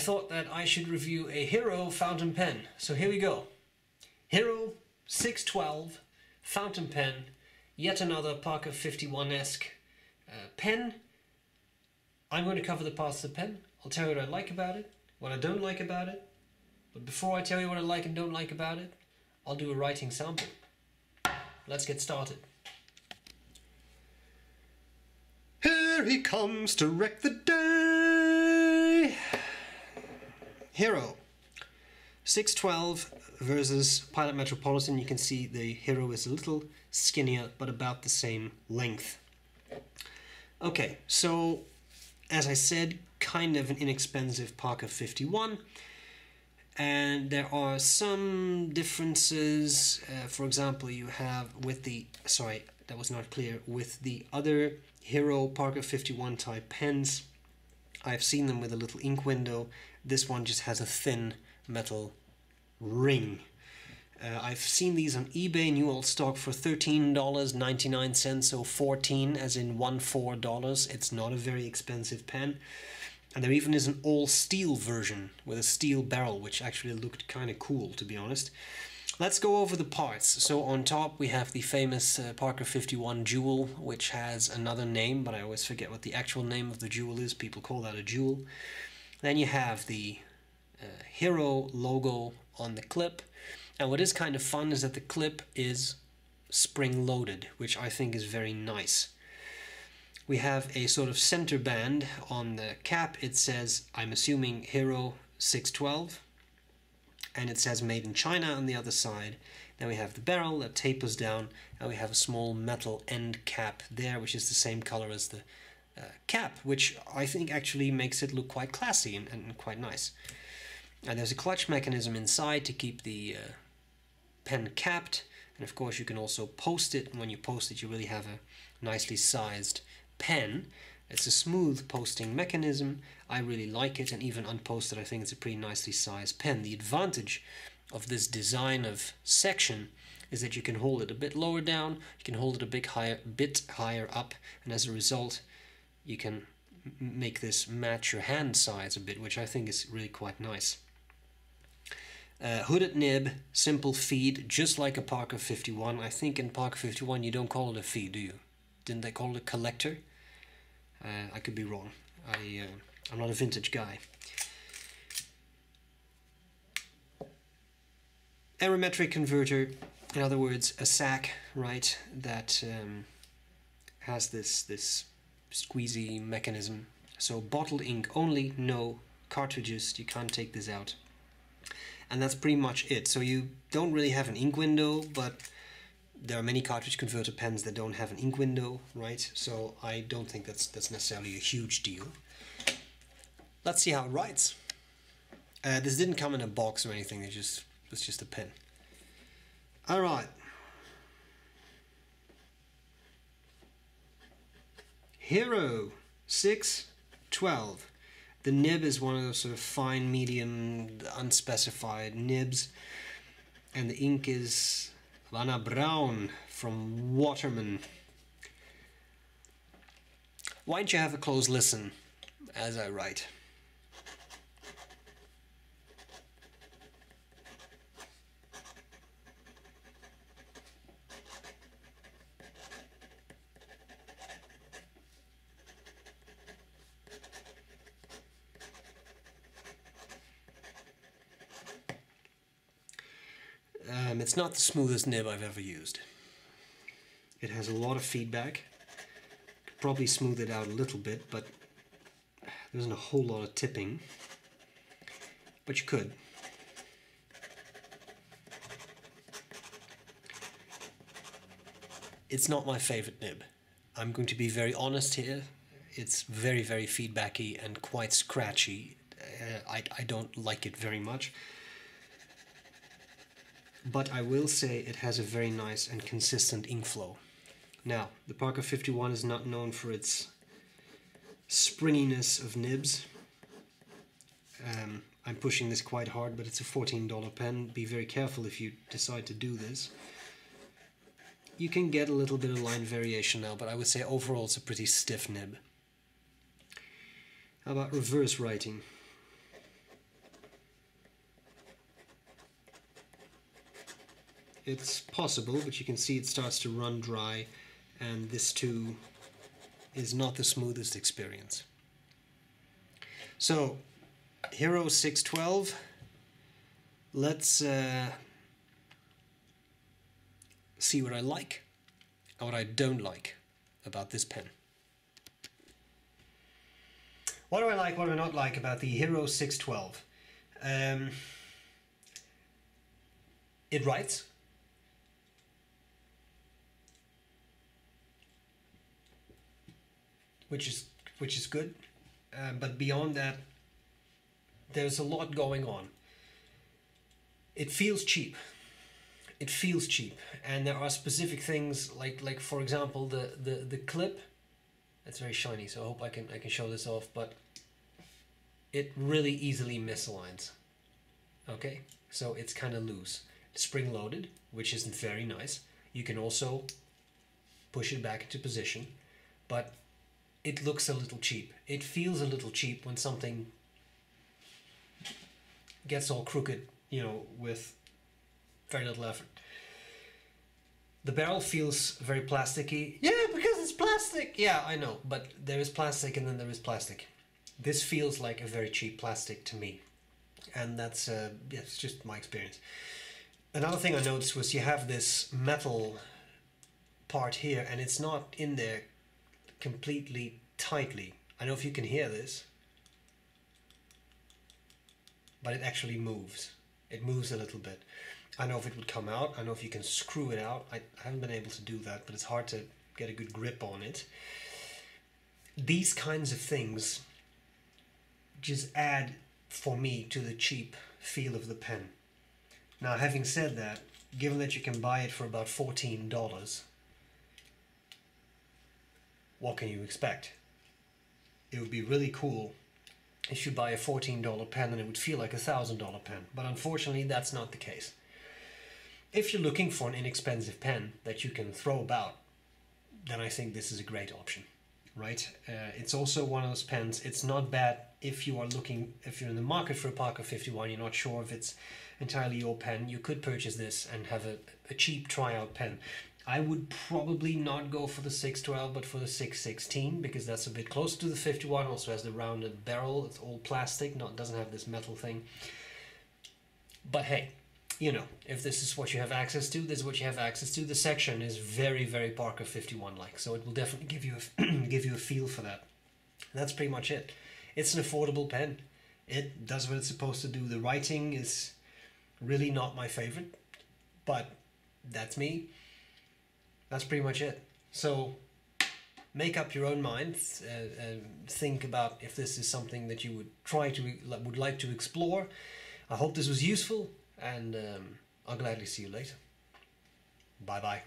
thought that I should review a Hero fountain pen. So here we go. Hero 612 fountain pen, yet another Parker 51-esque pen. I'm going to cover the parts of the pen. I'll tell you what I like about it, what I don't like about it. But before I tell you what I like and don't like about it, I'll do a writing sample. Let's get started. Here he comes to wreck the day! Hero 612 versus Pilot Metropolitan. You can see the Hero is a little skinnier, but about the same length. Okay, so as I said, kind of an inexpensive Parker 51. And there are some differences. For example, you have with the, sorry, that was not clear, with the other Hero Parker 51 type pens, I've seen them with a little ink window. This one just has a thin metal ring. I've seen these on eBay, new old stock, for $13.99, so 14 as in $14. It's not a very expensive pen. And there even is an all-steel version with a steel barrel, which actually looked kind of cool, to be honest. Let's go over the parts. So on top we have the famous Parker 51 jewel, which has another name, but I always forget what the actual name of the jewel is. People call that a jewel. Then you have the Hero logo on the clip. And what is kind of fun is that the clip is spring-loaded, which I think is very nice. We have a sort of center band on the cap. It says, I'm assuming, Hero 612, and it says Made in China on the other side. Then we have the barrel that tapers down, and we have a small metal end cap there, which is the same color as the cap, which I think actually makes it look quite classy and quite nice. And there's a clutch mechanism inside to keep the pen capped, and of course you can also post it, and when you post it you really have a nicely sized pen. It's a smooth posting mechanism. I really like it, and even unposted I think it's a pretty nicely sized pen. The advantage of this design of section is that you can hold it a bit lower down, you can hold it a bit higher up, and as a result you can make this match your hand size a bit, which I think is really quite nice. Hooded nib, simple feed, just like a Parker 51. I think in Parker 51 you don't call it a feed, do you? Didn't they call it a collector? I could be wrong. I'm not a vintage guy. Aerometric converter, in other words, a sack, right, that has this squeezy mechanism. So bottled ink only, no cartridges, you can't take this out. And that's pretty much it. So you don't really have an ink window, but there are many cartridge converter pens that don't have an ink window, right? So I don't think that's necessarily a huge deal. Let's see how it writes. This didn't come in a box or anything, it was just a pen. Alright. Hero 612. The nib is one of those sort of fine, medium, unspecified nibs. And the ink is Brown from Waterman. Why don't you have a close listen as I write? It's not the smoothest nib I've ever used. It has a lot of feedback. Could probably smooth it out a little bit, but there isn't a whole lot of tipping. But you could. It's not my favorite nib. I'm going to be very honest here. It's very, very feedbacky and quite scratchy. I don't like it very much. But I will say it has a very nice and consistent ink flow. Now, the Parker 51 is not known for its springiness of nibs. I'm pushing this quite hard, but it's a $14 pen. Be very careful if you decide to do this. You can get a little bit of line variation now, but I would say overall it's a pretty stiff nib. How about reverse writing? It's possible, but you can see it starts to run dry, and this too is not the smoothest experience. So, Hero 612, let's see what I like and what I don't like about this pen. What do I like, what do I not like about the Hero 612? It writes. Which is good, but beyond that, there's a lot going on. It feels cheap. It feels cheap, and there are specific things like for example the clip. It's very shiny, so I hope I can show this off, but it really easily misaligns. Okay, so it's kind of loose. Spring loaded, which isn't very nice. You can also push it back into position, but it looks a little cheap. It feels a little cheap when something gets all crooked, you know, with very little effort. The barrel feels very plasticky. Yeah, because it's plastic! Yeah, I know, but there is plastic and then there is plastic. This feels like a very cheap plastic to me. And that's, yeah, it's just my experience. Another thing I noticed was you have this metal part here, and it's not in there completely tightly. I don't know if you can hear this, but it actually moves. It moves a little bit. I don't know if it would come out. I don't know if you can screw it out. I haven't been able to do that, but it's hard to get a good grip on it. These kinds of things just add, for me, to the cheap feel of the pen. Now, having said that, given that you can buy it for about $14, what can you expect? It would be really cool if you buy a $14 pen and it would feel like a $1,000 pen, but unfortunately that's not the case. If you're looking for an inexpensive pen that you can throw about, then I think this is a great option, right? It's also one of those pens. It's not bad if you are looking, if you're in the market for a Parker 51, you're not sure if it's entirely your pen, you could purchase this and have a cheap tryout pen. I would probably not go for the 612 but for the 616, because that's a bit closer to the 51, also has the rounded barrel, it's all plastic, doesn't have this metal thing. But hey, you know, if this is what you have access to, this is what you have access to. The section is very, very Parker 51-like, so it will definitely give you give you a feel for that. And that's pretty much it. It's an affordable pen. It does what it's supposed to do. The writing is really not my favorite, but that's me. That's pretty much it. So make up your own mind. Think about if this is something that you would like to explore. I hope this was useful, and I'll gladly see you later. Bye bye.